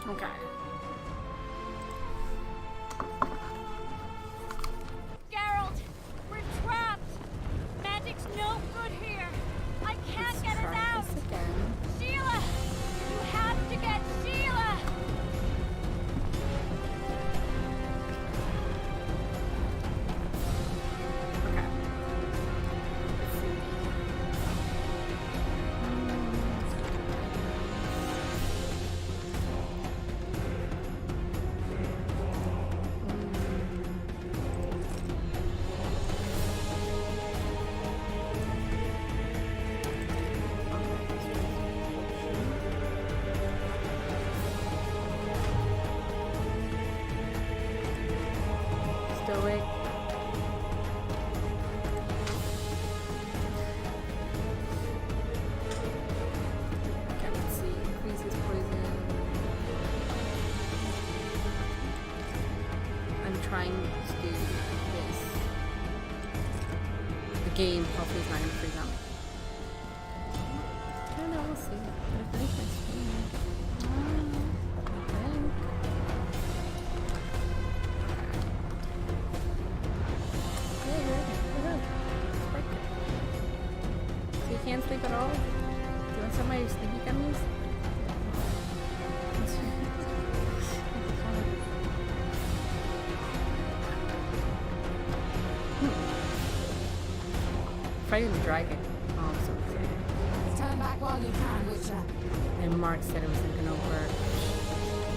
Okay. Geralt, we're trapped. Magic's no good here. I can't get us out. Again. Sheila, you have to get Sheila. Okay. Let's see. Stoic. Okay, let's see. Increases poison. I'm trying to do this. The game hopefully is not going to freeze out. I don't know, we'll see. But I finish my stream. I think. So you can't sleep at all? Do you want some of my sleepy gummies? Fighting the dragon. Oh, I'm so excited. Turn back while you can, Witcher. And Mark said it was like an over.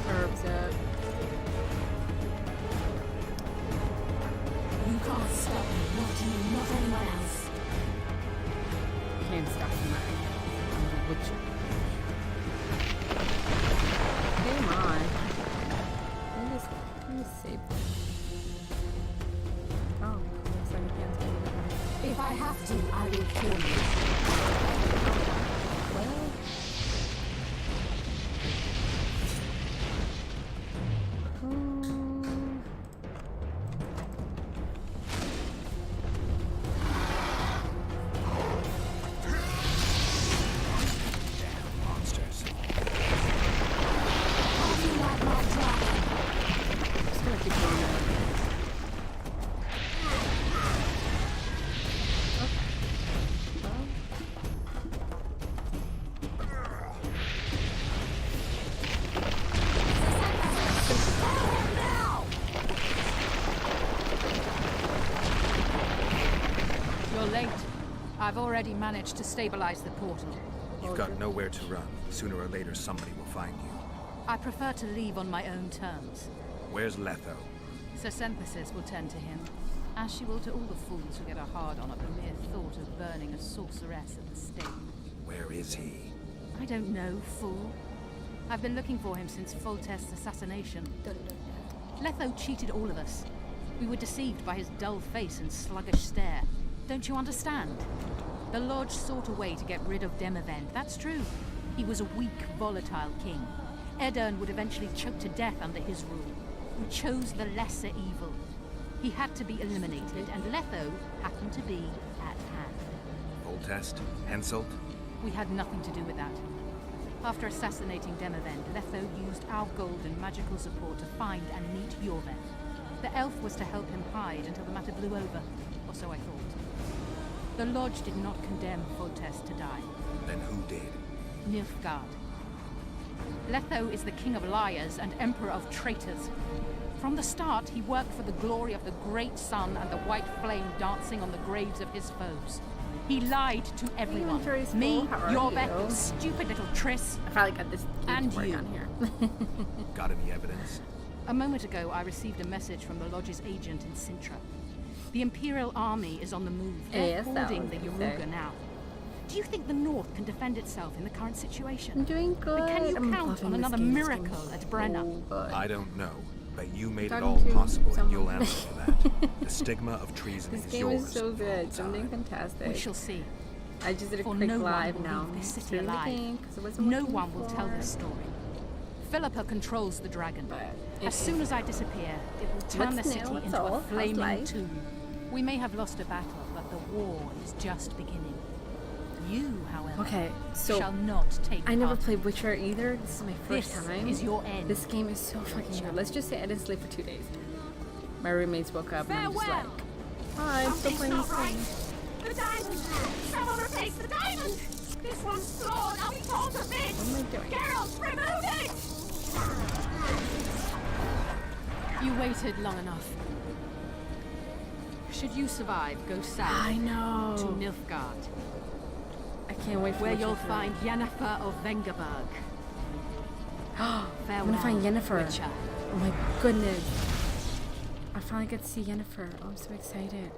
Herbs up. You can't stop me, not you, not anyone else. Can't stop me. I'm a witcher. Come on. Let me save this. Oh, looks like I can't save it. If I have to, I will kill you. Well. Monsters. How do you like my dragon? Just gonna keep going there. You're late. I've already managed to stabilize the portal. You've got nowhere to run. Sooner or later, somebody will find you. I prefer to leave on my own terms. Where's Letho? Sir Synthesis will tend to him, as she will to all the fools who get a hard-on at the mere thought of burning a sorceress at the stake. Where is he? I don't know, fool. I've been looking for him since Foltest's assassination. Letho cheated all of us. We were deceived by his dull face and sluggish stare. Don't you understand? The Lodge sought a way to get rid of Demavend, that's true. He was a weak, volatile king. Edirn would eventually choke to death under his rule. We chose the lesser evil. He had to be eliminated, and Letho happened to be at hand. Voltest? Henselt? We had nothing to do with that. After assassinating Demavend, Letho used our gold and magical support to find and meet Yorveth. The elf was to help him hide until the matter blew over, or so I thought. The Lodge did not condemn Foltest to die. Then who did? Nilfgaard. Letho is the king of liars and emperor of traitors. From the start, he worked for the glory of the great sun and the white flame dancing on the graves of his foes. He lied to everyone. Inventory's Me, full. How are Yorveth, you? stupid little Triss. I finally got this And to work you. on here. Got any evidence? A moment ago, I received a message from the Lodge's agent in Sintra. The Imperial Army is on the move. They're Yes, that holding was the gonna say. Yaruga now. Do you think the North can defend itself in the current I'm situation? doing good. But can you I'm count loving on this another game. This miracle game is at Brenna? so good. I don't know, but you made it Talking all to possible and someone. you'll answer for that. The stigma of treason This is game yours. is so for all good. Something time. We fantastic. shall see. I just did a For quick no one live will now. leave this city Stream the alive. game, 'cause it wasn't No working one will tell before. this story. Philippa controls the dragon. But As soon as I disappear, it will turn the What's city new? What's into a old? How's flaming life? tomb. We may have lost a battle, but the war is just beginning. You, however, Okay, so shall not take I never part. played Witcher either. This is my first This time. is your end. This game is so fucking good. Let's just say I didn't sleep for 2 days. My roommates woke up and I'm just like, hi, I'm still playing this game. The diamond! Someone replace the diamond! This one's flawed! I'll be torn to bits! What am I doing? Geralt, remove it! You waited long enough. Should you survive, go south I know. to Nilfgaard, I can't wait for where Witcher you'll 3. find Yennefer of Vengerberg. I'm Farewell, gonna find Yennefer. Witcher. Oh my goodness. I finally get to see Yennefer. Oh, I'm so excited.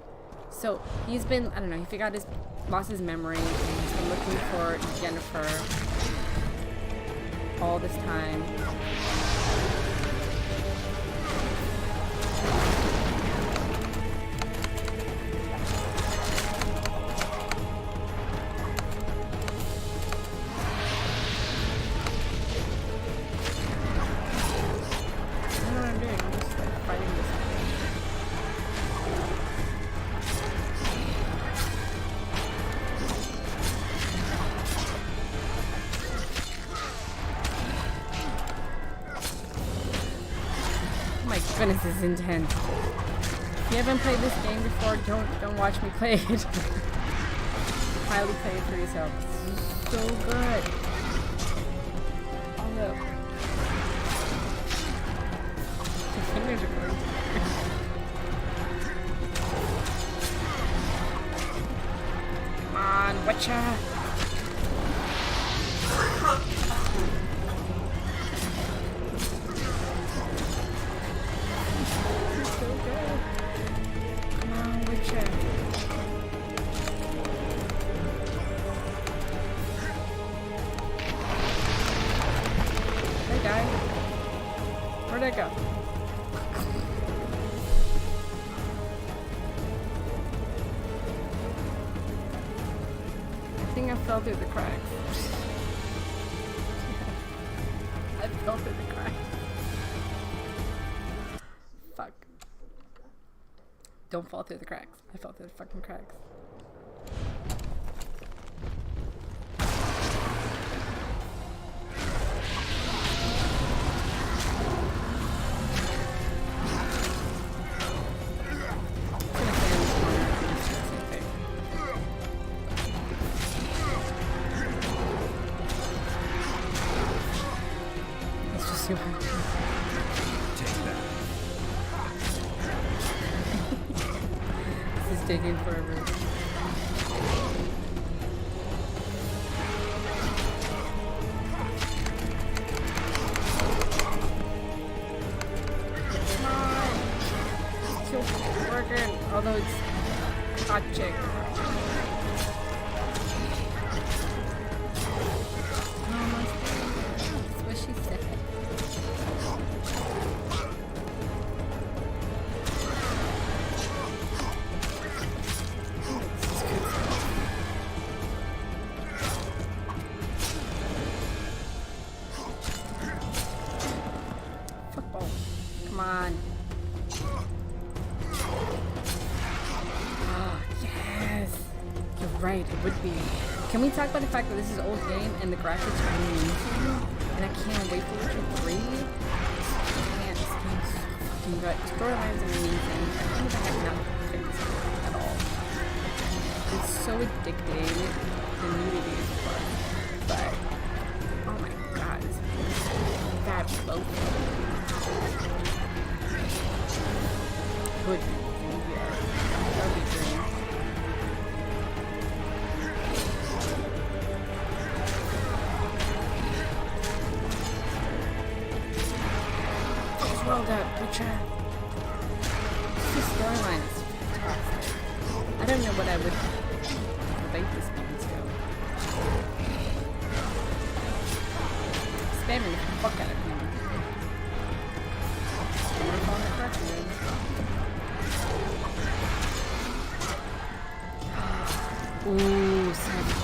So he's been, I don't know, he forgot his, lost his memory, and he's been looking for Yennefer all this time. I don't know what I'm doing. I'm just like fighting this thing. Oh my goodness, this is intense. If you haven't played this game before, don't watch me play it. Highly play it for yourself. This is so good. Oh look. My fingers are going. Come on, Witcher! So good. Come on, Witcher. Hey, guy. Where'd I go? I think I fell through the cracks. I fell through the cracks. Fuck. Don't fall through the cracks. I fell through the fucking cracks. Let's just see what happens. Take that. This is taking forever. Come on! It's still working, although it's hot chick. Almost there. That's what she said. Football. Come on. Oh, yes. You're right, it would be. Can we talk about the fact that this is an old game and the graphics are amazing? And I can't wait for Witcher 3? Man, this game is so fucking good. Storyline's amazing. I can't believe I have not played this game at all. It's so addicting. The nudity is fun. But, oh my god, this game is so bad both. Would be. Yeah. That would be great. It's well done, Witcher. This storyline is fantastic. I don't know what I would rate this game to. Spamming the fuck out of him. I'm on the correct one. Ooh, savage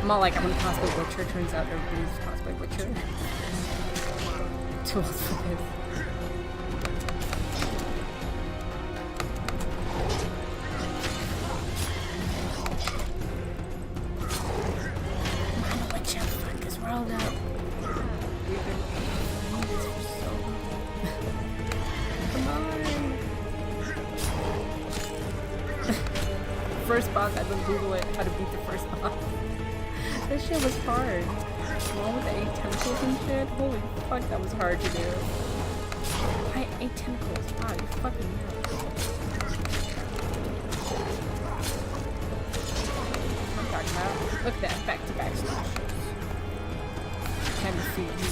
I'm all like, I'm gonna cosplay Witcher. Turns out everybody's cosplay Witcher. Too old for this. Come on, Witcher, fuck this world up. We've been doing this for so long. Come on. First boss, I had to Google it, how to beat the first boss. This shit was hard. The one with the 8 tentacles and shit. Holy fuck, that was hard to do. I 8 tentacles. Wow, you fucking nuts. I'm talking about. Look at that, back-to-back slashes. Can defeat you.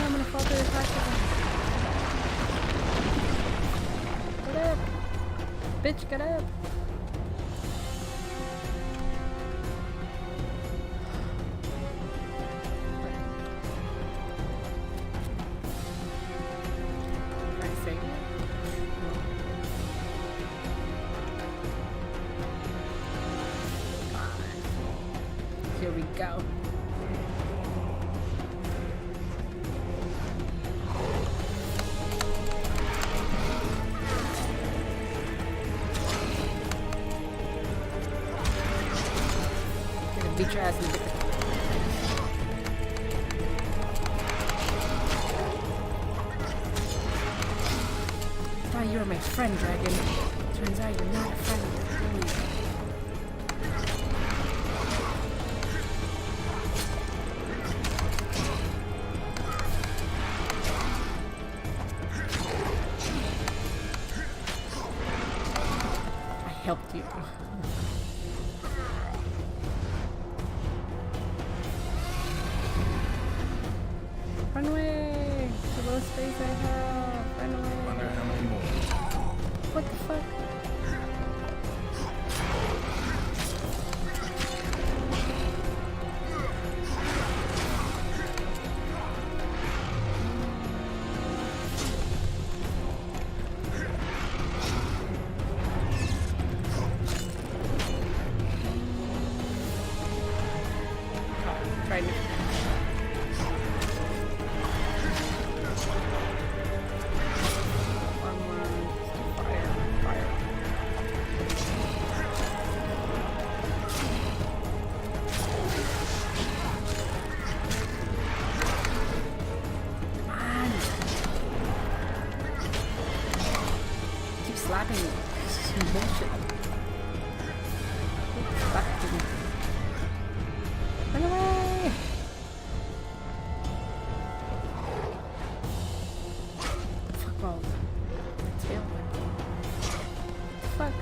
I'm gonna fall through the attack again. Get up! Bitch, get up! Can I save it? Here we go. Beat your ass and get the... I thought you were my friend, dragon. Turns out you're not a friend. I helped you. Run away! The little space I have. Run away. Wonder how many more. What the fuck? Trying to... slapping me. This is some bullshit. Slapping me. Run away! Fuck balls. Tail. Fuck.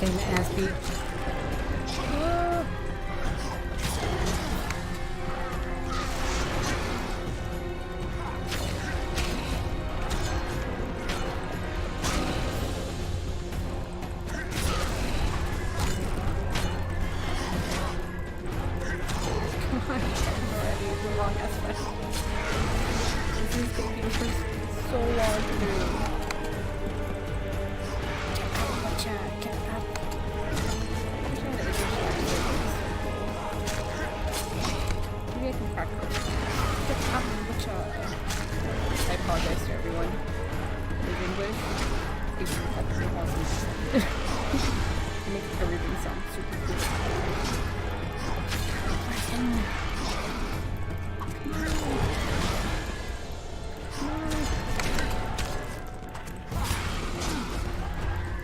Getting the ass beat. Oh. Long ass fight. This is taking for so long to do. Get up, Witcher, get up. Maybe I can practice. Get up, Witcher. I apologize to everyone who's English. It's absolutely awesome. It makes everything sound super cool.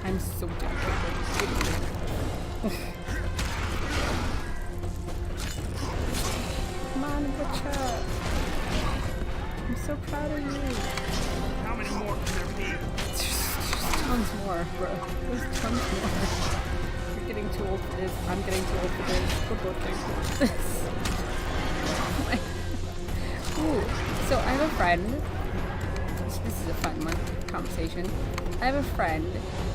I'm so dedicated. Come on, Butcher. I'm so proud of you. How many more can there be? There's tons more, bro. There's tons more. You're getting too old for this. I'm getting too old for this. We're both getting too old for this. Ooh. So I have a friend. This is a fun conversation. I have a friend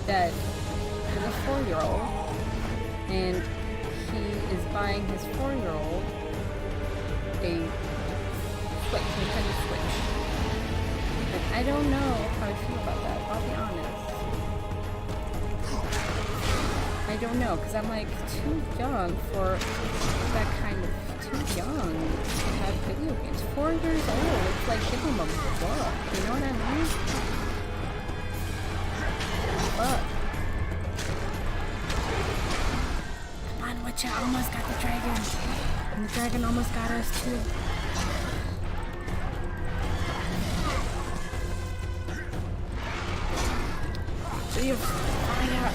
that is a 4-year-old, and he is buying his 4-year-old a like Nintendo Switch. Like, I don't know how I feel about that, I'll be honest. I don't know, because I'm like too young for that kind of, too young to have video games. 4 years old, it's like give them a book, you know what I mean? Fuck. Come on, Witcher, almost got the dragon. And the dragon almost got us too. Leave. Fire.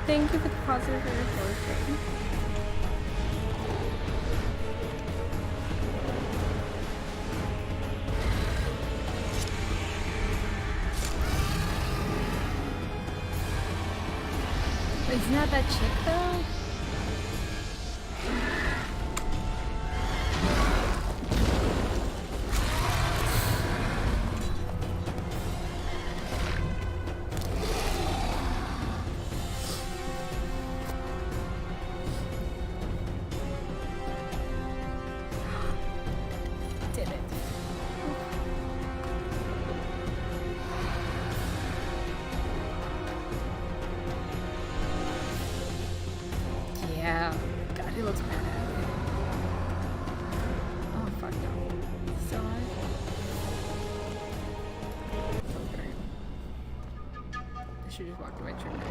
Thank you for the positive reinforcement. Isn't that that chick though? Yeah, God, he looks bad. Oh, fuck no. So okay. I should just walk away, turn back.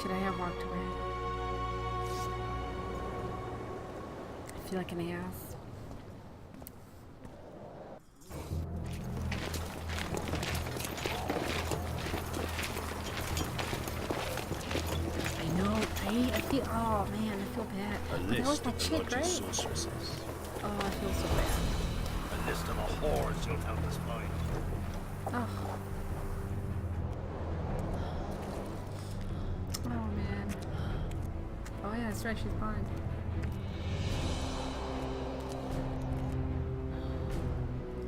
Should I have walked away? I feel like an ass. I know, right? I feel, oh man, I feel bad. But that was that chick, right? Sorceresses. Oh, I feel so bad. A list of the horrors you'll help us find. Oh. Oh man. Oh yeah, that's right, she's blind.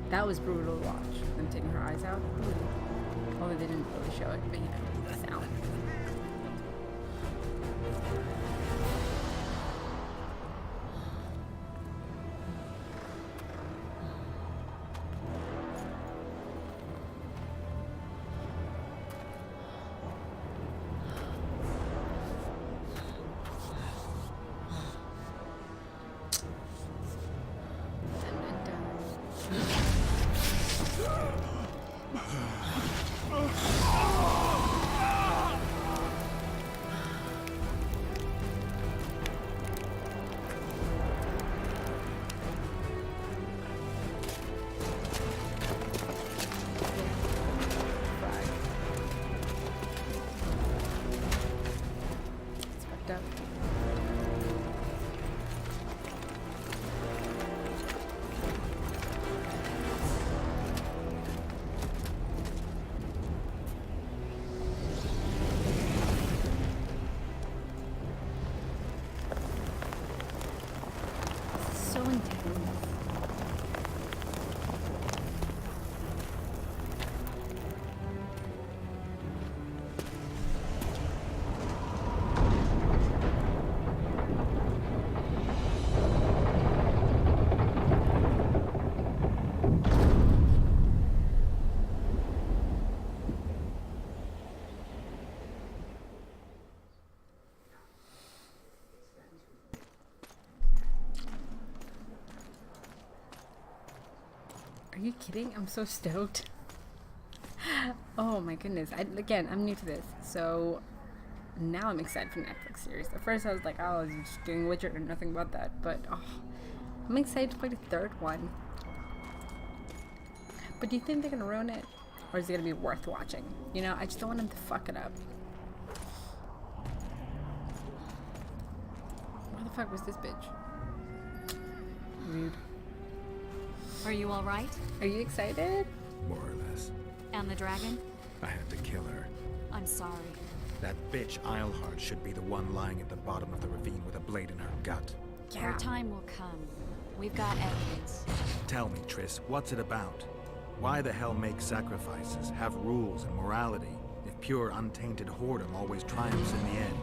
That was brutal to watch. Them taking her eyes out. Ooh. Oh, they didn't really show it, but you know, the sound. So intense. Are you kidding? I'm so stoked. Oh Oh my goodness. Again, I'm new to this. So now I'm excited for the Netflix series. At first I was like, oh, it's just doing Witcher and nothing about that. But oh, I'm excited to play the third one. But do you think they're going to ruin it? Or is it going to be worth watching? You know, I just don't want them to fuck it up. Where the fuck was this bitch? Rude. Are you all right? Are you excited? More or less. And the dragon? I had to kill her. I'm sorry. That bitch Eilhart should be the one lying at the bottom of the ravine with a blade in her gut. Yeah. Your time will come. We've got evidence. Tell me, Triss, what's it about? Why the hell make sacrifices, have rules and morality, if pure, untainted whoredom always triumphs in the end?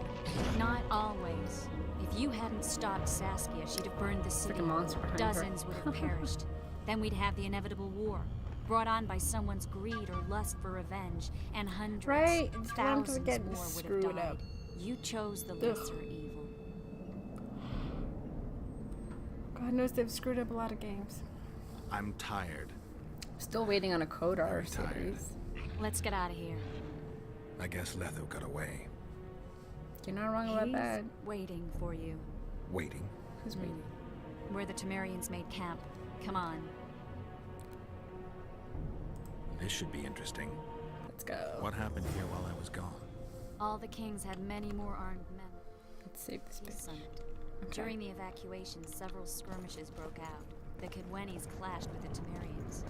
Not always. If you hadn't stopped Saskia, she'd have burned the city. Freaking monster behind her. Dozens would have perished. Then we'd have the inevitable war, brought on by someone's greed or lust for revenge, and hundreds, Right, it's time to thousands get more would screwed have died. up. You chose the lesser evil. God knows they've screwed up a lot of games. I'm tired. Still waiting on a Kodar Very tired. series. Let's get out of here. I guess Letho got away. You're not wrong about He's that. waiting for you. Waiting. Who's waiting? Where the Temerians made camp. Come on. This should be interesting. Let's go. What happened here while I was gone? All the kings had many more armed men. Let's save this He bitch. summit. Okay. During the evacuation, several skirmishes broke out. The Kedwenis clashed with the Temerians.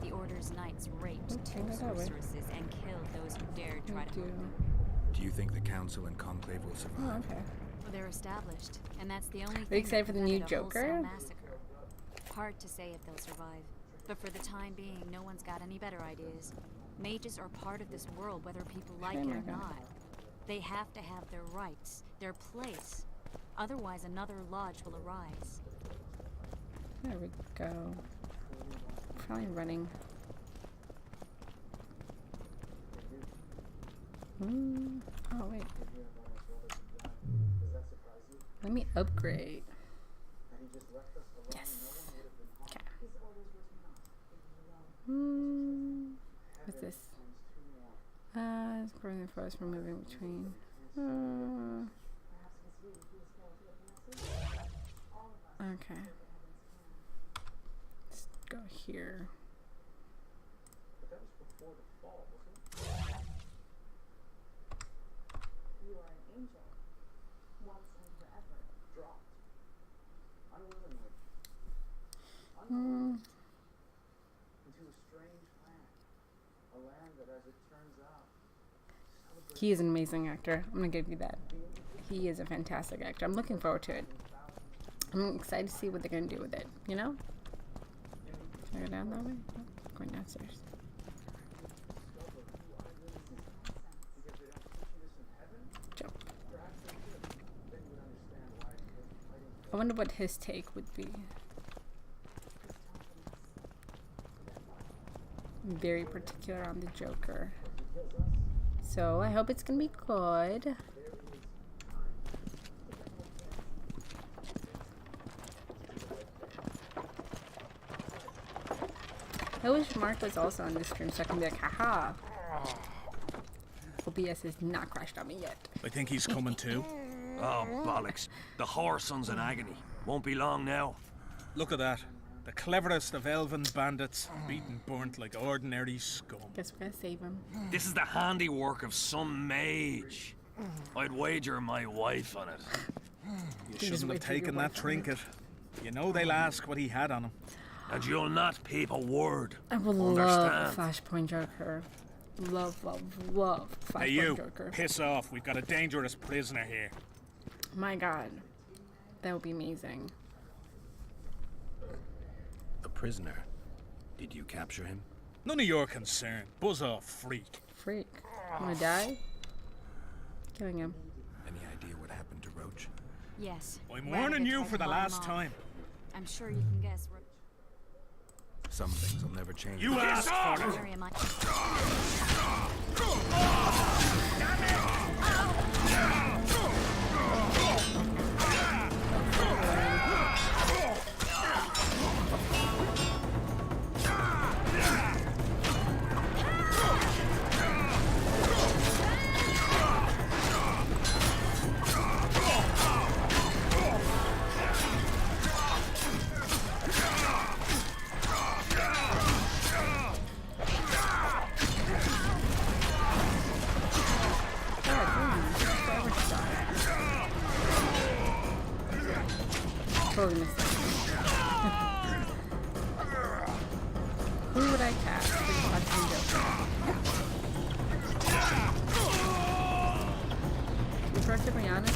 The Order's knights raped Okay, two go that way. sorceresses and killed those who dared try Thank to you. help them. Do you think the Council and Conclave will Oh, survive? okay. Well, they're established, and that's the only thing. Are you excited that for the new prevented a wholesale Joker? massacre. Hard to say if they'll survive, but for the time being, no one's got any better ideas. Mages are part of this world, whether people like Oh it my or God. not. They have to have their rights, their place. Otherwise, another lodge will arise. There we go. Probably running. Oh, wait. Let me upgrade. Yes. Okay. What's this? It's growing for us. We're moving between. Okay. Let's go here. He is an amazing actor. I'm gonna give you that. He is a fantastic actor. I'm looking forward to it. I'm excited to see what they're gonna do with it. You know? Can I go down that way? Oh, going downstairs. Jump. I wonder what his take would be. I'm very particular on the Joker. So I hope it's gonna be good. I wish Mark was also on this stream so I can be like, haha. OBS is not crashed on me yet. I think he's coming too. Oh, bollocks. The whoreson's in agony. Won't be long now. Look at that. The cleverest of elven bandits, beaten burnt like ordinary scum. Guess we're gonna save him. This is the handiwork of some mage. I'd wager my wife on it. You just shouldn't have wait for your taken wife that on trinket. You know they'll ask what he had on him. And you'll not peep a word. I would love Understand? Flashpoint Joker. Love, love, love Flashpoint Hey you, Joker. piss off. We've got a dangerous prisoner here. My god. That would be amazing. A prisoner. Did you capture him? None of your concern. Buzz off, freak. Freak. Wanna die? Killing him. Any idea what happened to Roach? Yes. I'm Radigan warning you tried for to the buy him last off. time. I'm sure you can guess. Some things will never change. You asked for it. Very much. Totally missed it. Who would I cast for the Flashpoint Joker? You trust Brianna?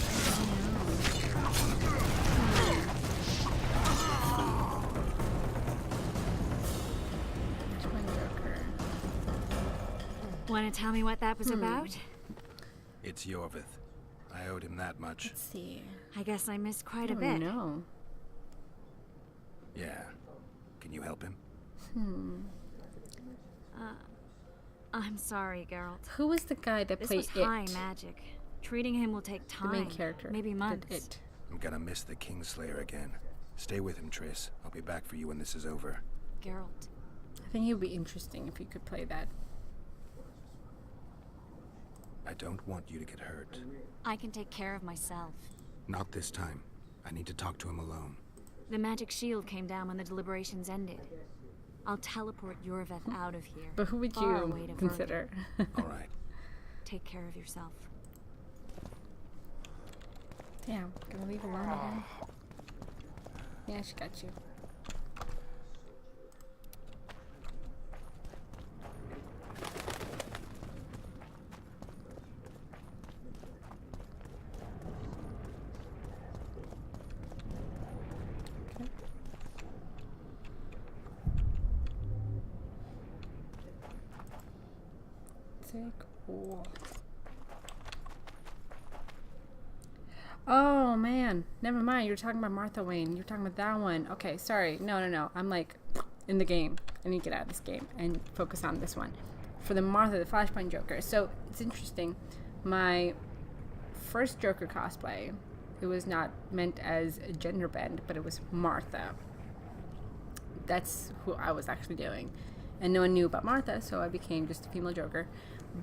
Want to tell me what that was about? It's Yorvith. I owed him that much. Let's see. I guess I missed quite a Oh, bit. no. Yeah. Can you help him? I'm sorry, Geralt. Who was the guy that This played was it? high magic. Treating him will take time. The main character. Maybe did months. It. I'm gonna miss the Kingslayer again. Stay with him, Triss. I'll be back for you when this is over. Geralt. I think it would be interesting if you could play that. I don't want you to get hurt. I can take care of myself. Not this time. I need to talk to him alone. The magic shield came down when the deliberations ended. I'll teleport Yorveth out of here. But who would far away you to consider? All right. Take care of yourself. Damn, gonna leave alone again? Yeah, she got you. Okay. Take walk. Oh man, never mind. You're talking about Martha Wayne. You're talking about that one. Okay, sorry. No. I'm like in the game. I need to get out of this game and focus on this one. For the Martha, the Flashpoint Joker. So it's interesting. My first Joker cosplay, it was not meant as a gender bend, but it was Martha. That's who I was actually doing. And no one knew about Martha, so I became just a female Joker.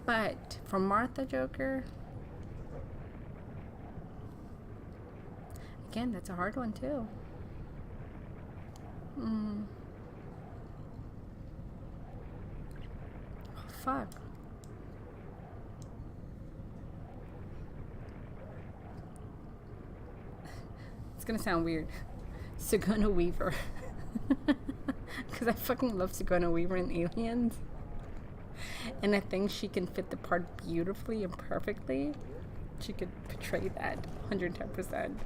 But for Martha Joker, again, that's a hard one too. Oh, fuck. It's gonna sound weird. Sigourney Weaver. Because I fucking love Sigourney Weaver in Aliens. And I think she can fit the part beautifully and perfectly. She could portray that 110%.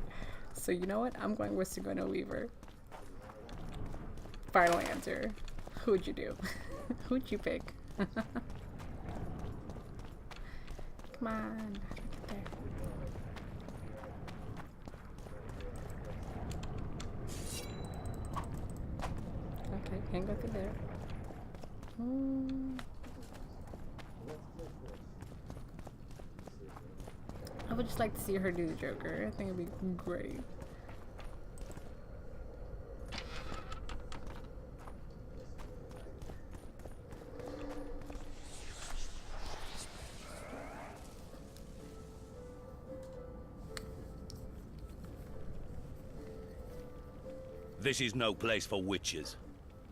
So you know what? I'm going with Sigourney Weaver. Final answer. Who would you do? Who'd you pick? Come on. How do I get there? Okay, can't go through there. I would just like to see her do the Joker. I think it'd be great. This is no place for witches.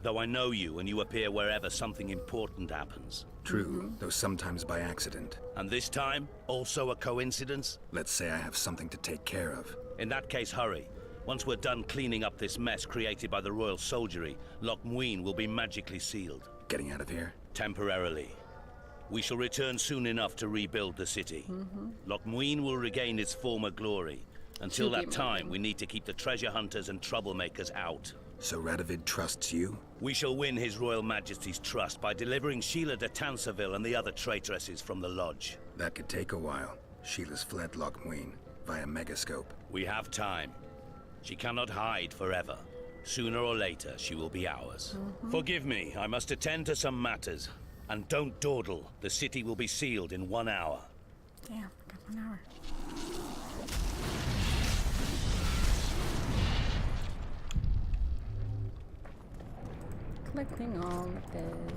Though I know you and you appear wherever something important happens. True, though sometimes by accident. And this time, also a coincidence? Let's say I have something to take care of. In that case, hurry. Once we're done cleaning up this mess created by the royal soldiery, Loch Muin will be magically sealed. Getting out of here? Temporarily. We shall return soon enough to rebuild the city. Loch Muin will regain its former glory. Until that time, we need to keep the treasure hunters and troublemakers out. So Radovid trusts you? We shall win His Royal Majesty's trust by delivering Sheila de Tansarville and the other traitresses from the lodge. That could take a while. Sheila's fled Loch Muin via Megascope. We have time. She cannot hide forever. Sooner or later, she will be ours. Forgive me, I must attend to some matters. And don't dawdle. The city will be sealed in 1 hour. Damn, I got 1 hour. Collecting all of this.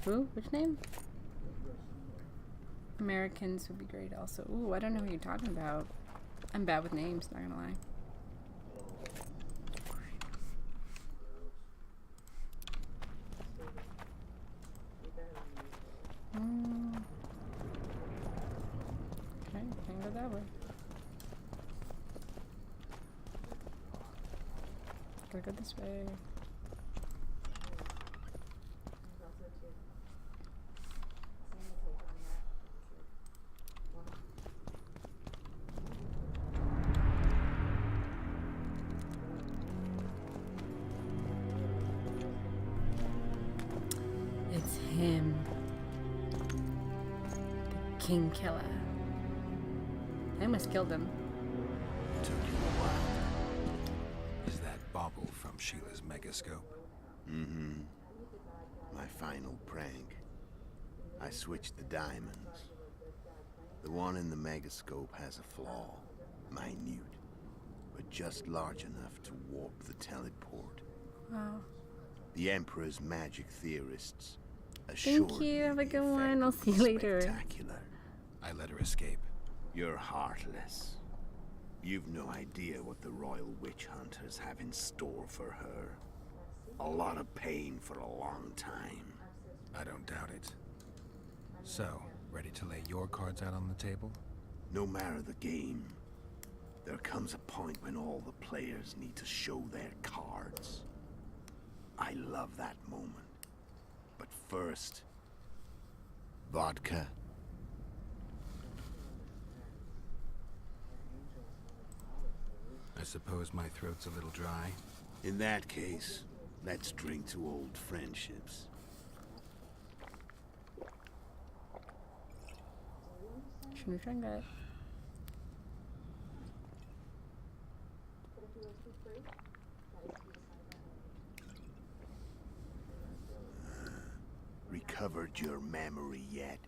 Who? Which name? Americans would be great also. Ooh, I don't know who you're talking about. I'm bad with names, not gonna lie. Probably. Gotta go this way. It's him. The King Killer. I almost killed him. Took you a while. Is that bauble from Sheila's megascope? Mm-hmm. My final prank. I switched the diamonds. The one in the megascope has a flaw. Minute. But just large enough to warp the teleport. Wow. The Emperor's magic theorists assured Thank you. me Have a the good one. effect I'll see you was later. Spectacular. I let her escape. You're heartless. You've no idea what the Royal Witch Hunters have in store for her. A lot of pain for a long time. I don't doubt it. So, ready to lay your cards out on the table? No matter the game, there comes a point when all the players need to show their cards. I love that moment. But first, vodka. I suppose my throat's a little dry. In that case, let's drink to old friendships. Chimichanga. Recovered your memory yet?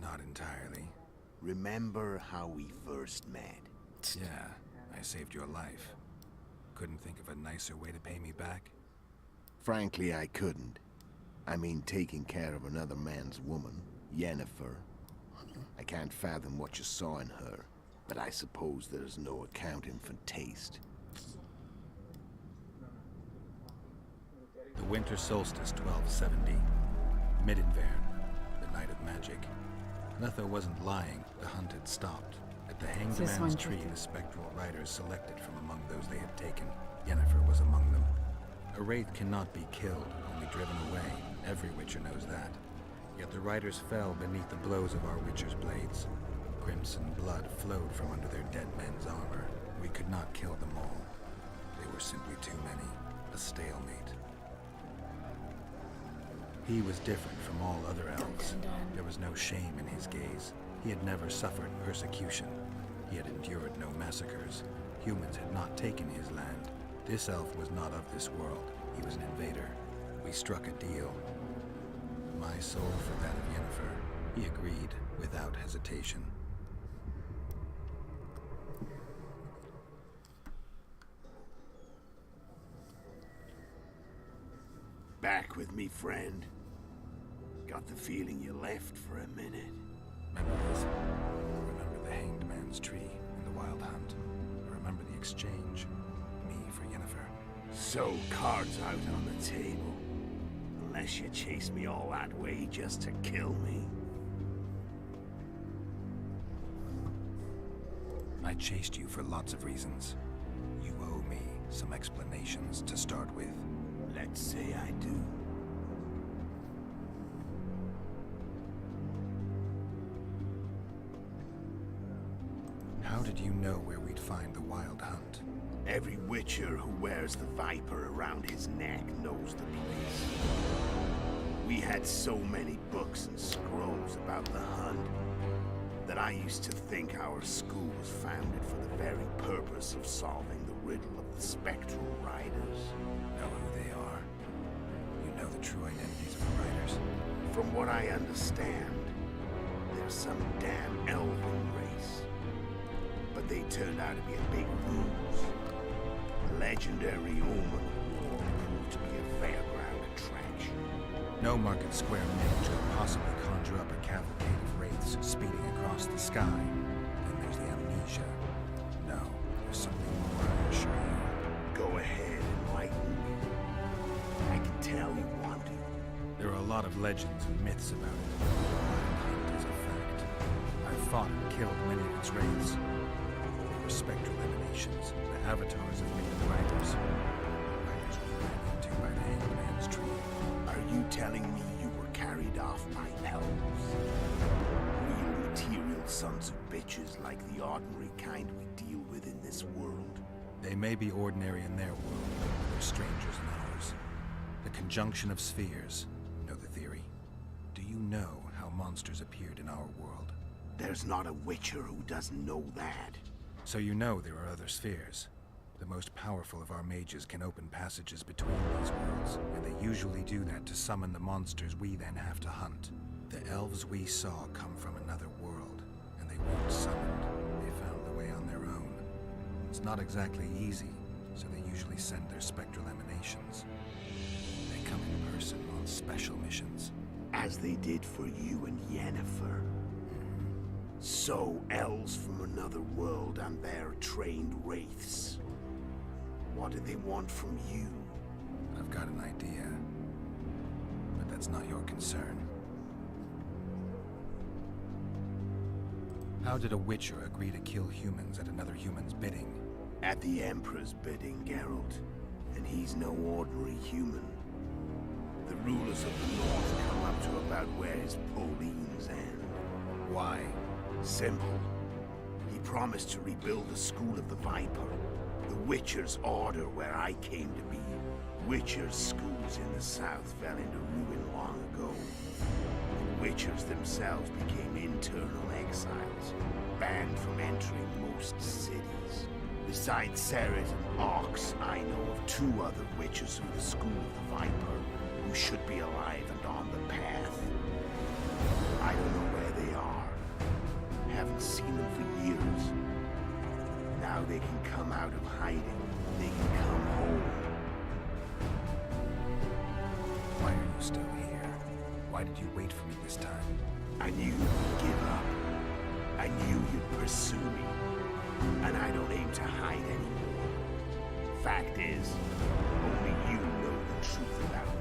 Not entirely. Remember how we first met? Yeah, I saved your life. Couldn't think of a nicer way to pay me back? Frankly, I couldn't. I mean, taking care of another man's woman, Yennefer. I can't fathom what you saw in her, but I suppose there's no accounting for taste. The winter solstice 1270. Midinvern, the night of magic. Letho wasn't lying, the hunt had stopped. At the Hanged This Man's one, tree, Chicken. the spectral riders selected from among those they had taken. Yennefer was among them. A wraith cannot be killed, only driven away. Every witcher knows that. Yet the riders fell beneath the blows of our witcher's blades. Crimson blood flowed from under their dead men's armor. We could not kill them all. They were simply too many. A stalemate. He was different from all other elves. There was no shame in his gaze. He had never suffered persecution. He had endured no massacres. Humans had not taken his land. This elf was not of this world. He was an invader. We struck a deal. My soul for that of Yennefer. He agreed without hesitation. Back with me, friend. Got the feeling you left for a minute. Memories. Remember the Hanged Man's tree and the Wild Hunt. Remember the exchange. Me for Yennefer. So, cards out on the table. Unless you chase me all that way just to kill me. I chased you for lots of reasons. You owe me some explanations to start with. Let's say I do. How did you know where we'd find the Wild Hunt? Every witcher who wears the viper around his neck knows the place. We had so many books and scrolls about the hunt that I used to think our school was founded for the very purpose of solving the riddle of the spectral riders. Know who they are? You know the true identities of the riders? From what I understand, they're some damn elven race. But they turned out to be a big ruse. A legendary omen war proved to be a fairground attraction. No market square mage could possibly conjure up a cavalcade of wraiths speeding across the sky. Then there's the amnesia. No, there's something more, I assure you. Go ahead, enlighten me. I can tell you want to. There are a lot of legends and myths about it. The Wild Hunt is a fact. I've fought and killed many of its wraiths. They were spectral emanations, the avatars of mythic riders. Riders were ran into by the Hangman's tree. Are you telling me you were carried off by elves? Real material sons of bitches like the ordinary kind we deal with in this world? They may be ordinary in their world, but they're strangers in ours. The conjunction of spheres. Know the theory? Do you know how monsters appeared in our world? There's not a witcher who doesn't know that. So you know there are other spheres. The most powerful of our mages can open passages between these worlds, and they usually do that to summon the monsters we then have to hunt. The elves we saw come from another world, and they weren't summoned. They found the way on their own. It's not exactly easy, so they usually send their spectral emanations. They come in person on special missions. As they did for you and Yennefer. So, elves from another world and their trained wraiths. What do they want from you? I've got an idea, but that's not your concern. How did a witcher agree to kill humans at another human's bidding? At the Emperor's bidding, Geralt. And he's no ordinary human. The rulers of the North come up to about where his Pauline's end. Why? Simple. He promised to rebuild the School of the Viper. The Witcher's order where I came to be. Witcher's schools in the south fell into ruin long ago. The Witchers themselves became internal exiles, banned from entering most cities. Besides Seret and Ox, I know of 2 other Witchers of the School of the Viper who should be alive and on the path. I don't know where they are. Haven't seen them for years. Now they can come out of hiding. They can come home. Why are you still here? Why did you wait for me this time? I knew you'd give up. I knew you'd pursue me. And I don't aim to hide anymore. Fact is, only you know the truth about me.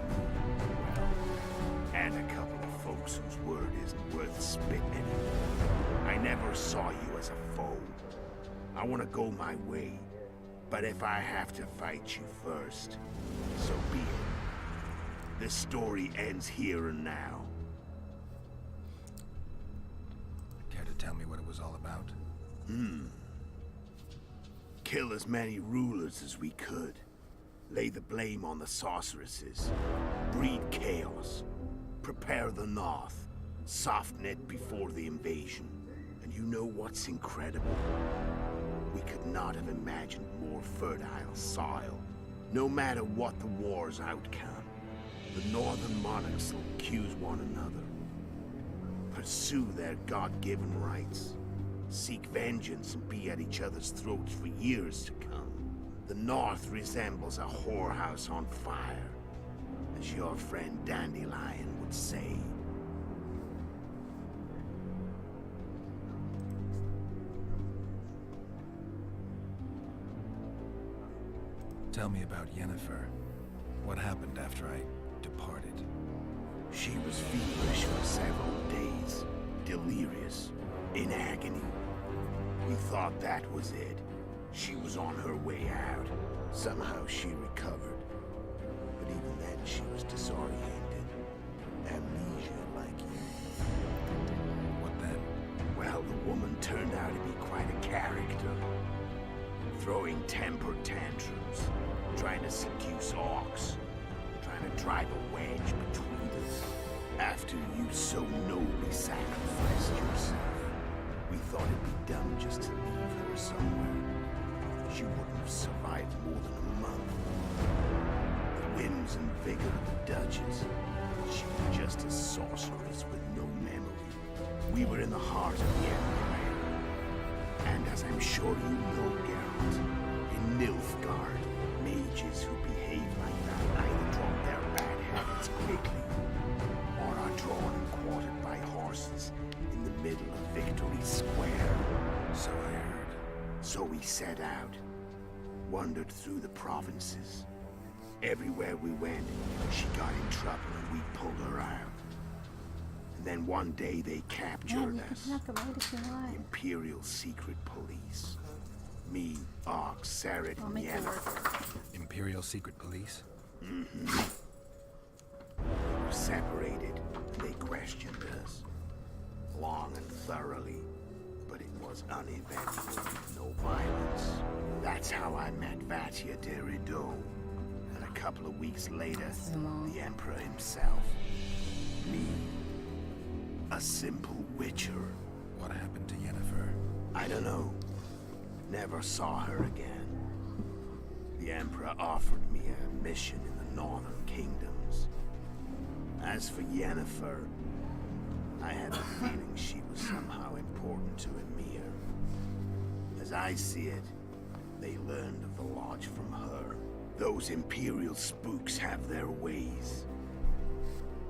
And a couple of folks whose word isn't worth spitting anymore. I never saw you as a foe. I want to go my way. But if I have to fight you first, so be it. This story ends here and now. Care to tell me what it was all about? Kill as many rulers as we could. Lay the blame on the sorceresses. Breed chaos. Prepare the North. Soften it before the invasion. And you know what's incredible? We could not have imagined more fertile soil. No matter what the war's outcome, the northern monarchs will accuse one another. Pursue their God-given rights. Seek vengeance and be at each other's throats for years to come. The North resembles a whorehouse on fire, as your friend Dandelion would say. Tell me about Yennefer. What happened after I departed? She was feverish for several days, delirious, in agony. We thought that was it. She was on her way out. Somehow she recovered. But even then she was disoriented. Amnesia like you. What then? Well, the woman turned out to be quite a character. Throwing temper tantrums, trying to seduce Orcs, trying to drive a wedge between us. After you so nobly sacrificed yourself, we thought it'd be dumb just to leave her somewhere. She wouldn't have survived more than a month. The whims and vigor of the Duchess. She was just a sorceress with no memory. We were in the heart of the Empire. And as I'm sure you know, Geralt, in Nilfgaard, mages who behave like that either drop their bad habits quickly, or are drawn and quartered by horses in the middle of Victory Square. So I heard. So we set out, wandered through the provinces. Everywhere we went, she got in trouble and we pulled her out. Then one day they Man, captured you can us. turn off the light if you want. Imperial secret police. Me, Ark, Sarid, I'll and make it Yennefer. work. Imperial secret police? We were separated, and they questioned us. Long and thoroughly, but it was uneventful, no violence. That's how I met Vatia de Rideau. And a couple of weeks later, the Emperor himself. Me, a simple witcher. What happened to Yennefer? I don't know. Never saw her again. The Emperor offered me a mission in the Northern Kingdoms. As for Yennefer, I had a feeling she was somehow important to Emir. As I see it, they learned of the Lodge from her. Those Imperial spooks have their ways.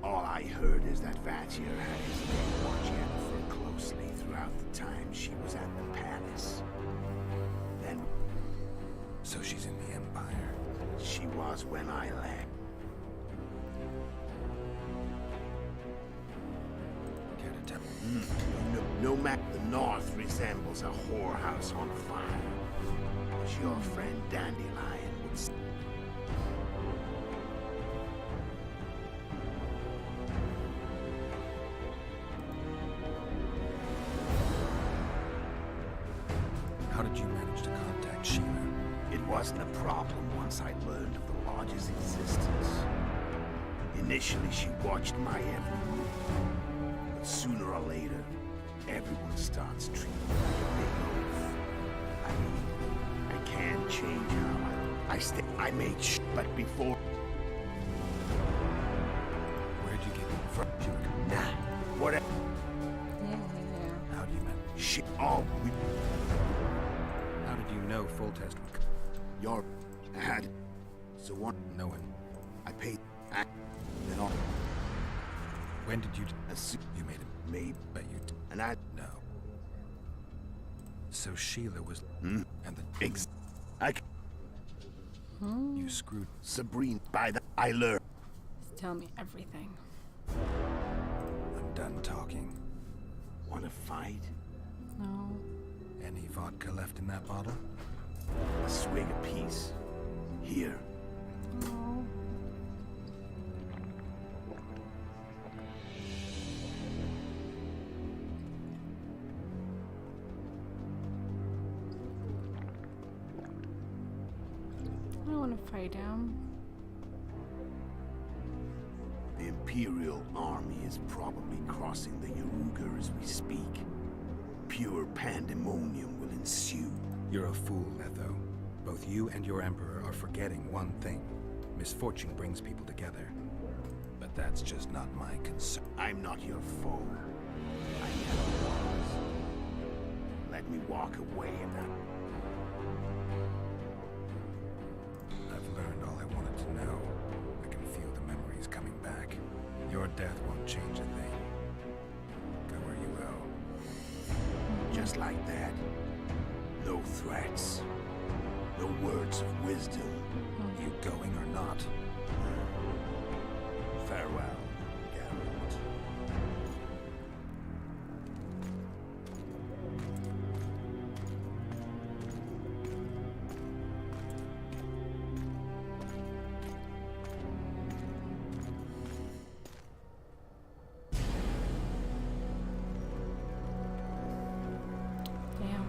All I heard is that Vatia had his men watch Yennefer closely throughout the time she was at the palace. Then So she's in the Empire. she was when I left. Care to tell me? No matter, the North resembles a whorehouse on fire. As your friend Dandelion would say. How did you manage to contact Sheila? It wasn't a problem once I learned of the Lodge's existence. Initially, she watched my every move. But sooner or later, everyone starts treating me like a big oaf. I mean, I can't change how I stay. I made but before. Where'd you get it from? Nah, whatever. Yeah. How do you manage? Shit, all we. How did you know full test would Your. I had. So what? No one. I paid. Then all. When did you... As You made it. maybe. But you... And I. No. So Sheila was... Hmm? And the... I. You screwed... Sabrine, by the. I learned. Just tell me everything. I'm done talking. Wanna fight? No. Any vodka left in that bottle? A swig apiece. Here. No. I don't want to fight him. The Imperial army is probably crossing the Yaruga as we speak. Pure pandemonium will ensue. You're a fool, Letho. Both you and your Emperor are forgetting one thing. Misfortune brings people together. But that's just not my concern. I'm not your foe. I never was. Let me walk away now. I've learned all I wanted to know. I can feel the memories coming back. Your death won't change a thing. Go where you will. Just like that. No threats. No words of wisdom. You going or not? Farewell, Geralt. Damn.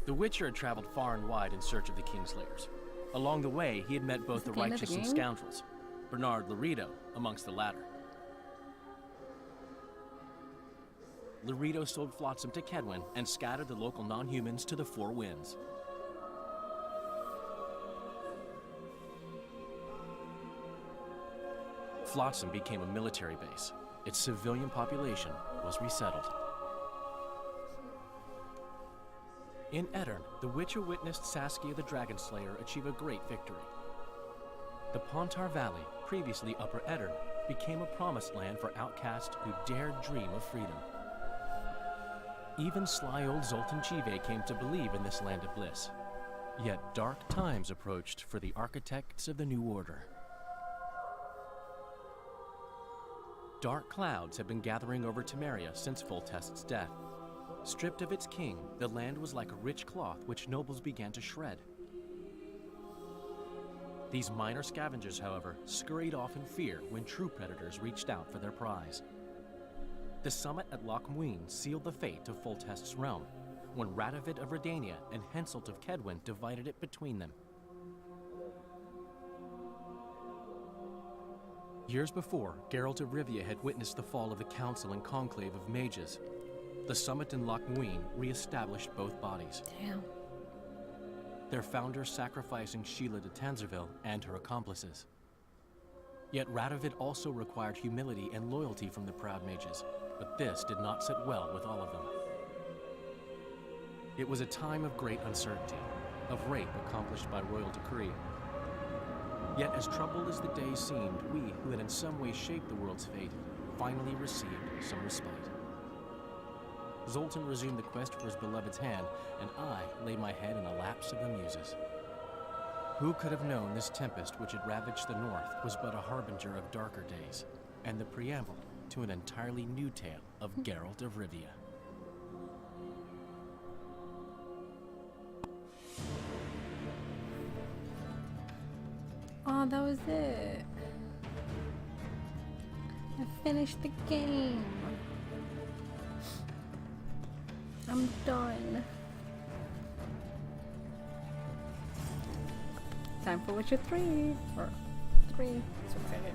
The Witcher had traveled far and wide in search of the Kingslayers. Along the way, he had met both the the end of the righteous and game? scoundrels, Bernard Laredo amongst the latter. Laredo sold Flotsam to Kedwin and scattered the local non-humans to the four winds. Flotsam became a military base. Its civilian population was resettled. In Edirn, the Witcher witnessed Saskia the Dragonslayer achieve a great victory. The Pontar Valley, previously Upper Edirn, became a promised land for outcasts who dared dream of freedom. Even sly old Zoltan Chive came to believe in this land of bliss. Yet dark times approached for the architects of the New Order. Dark clouds had been gathering over Temeria since Foltest's death. Stripped of its king, the land was like a rich cloth which nobles began to shred. These minor scavengers, however, scurried off in fear when true predators reached out for their prize. The summit at Loch Muin sealed the fate of Foltest's realm, when Radovid of Redania and Henselt of Kedwin divided it between them. Years before, Geralt of Rivia had witnessed the fall of the Council and Conclave of Mages. The summit in Loch Muin re-established both bodies. Damn. Their founders sacrificing Sheila de Tanzerville and her accomplices. Yet Radovid also required humility and loyalty from the proud mages, but this did not sit well with all of them. It was a time of great uncertainty, of rape accomplished by royal decree. Yet as troubled as the days seemed, we, who had in some way shaped the world's fate, finally received some respite. Zoltan resumed the quest for his beloved's hand, and I laid my head in a lapse of the muses. Who could have known this tempest which had ravaged the north was but a harbinger of darker days, and the preamble to an entirely new tale of Geralt of Rivia. Oh, that was it. I finished the game. I'm done. Time for Witcher 3. Or 3. So excited.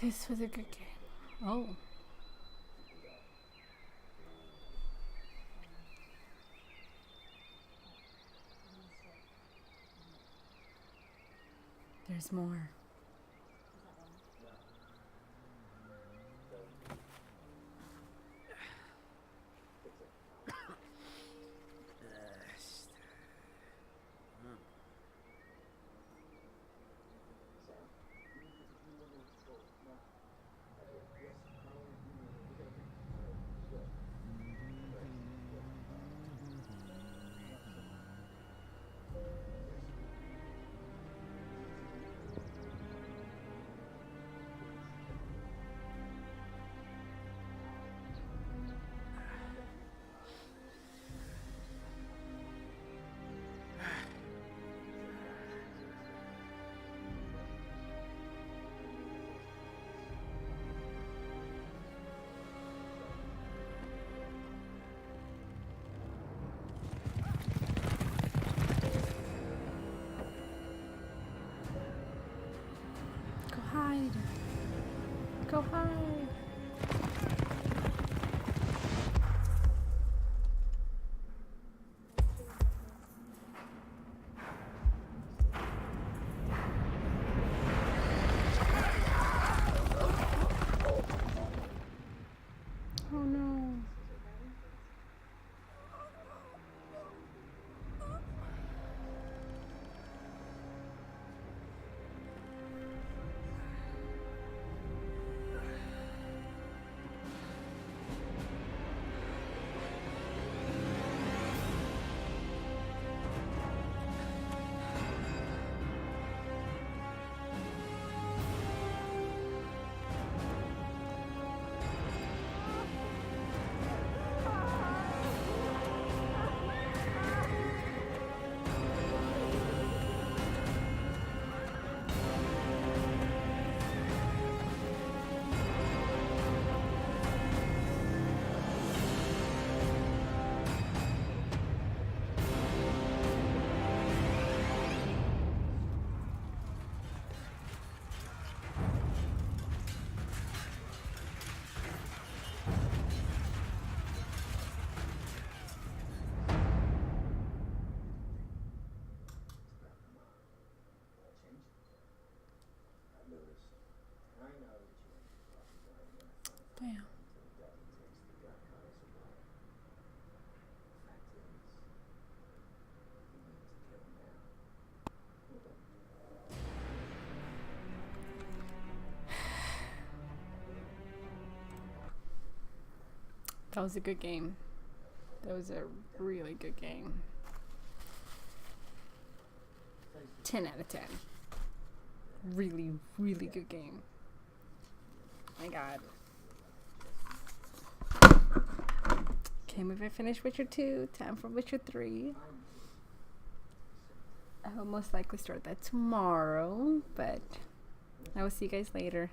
This was a good game. Oh. There's more. Hide. Go hide. Oh no. Damn. That was a good game. That was a really good game. 10 out of 10. Really, really good game. My god. Can't believe I finished Witcher 2. Time for Witcher 3. I will most likely start that tomorrow, but I will see you guys later.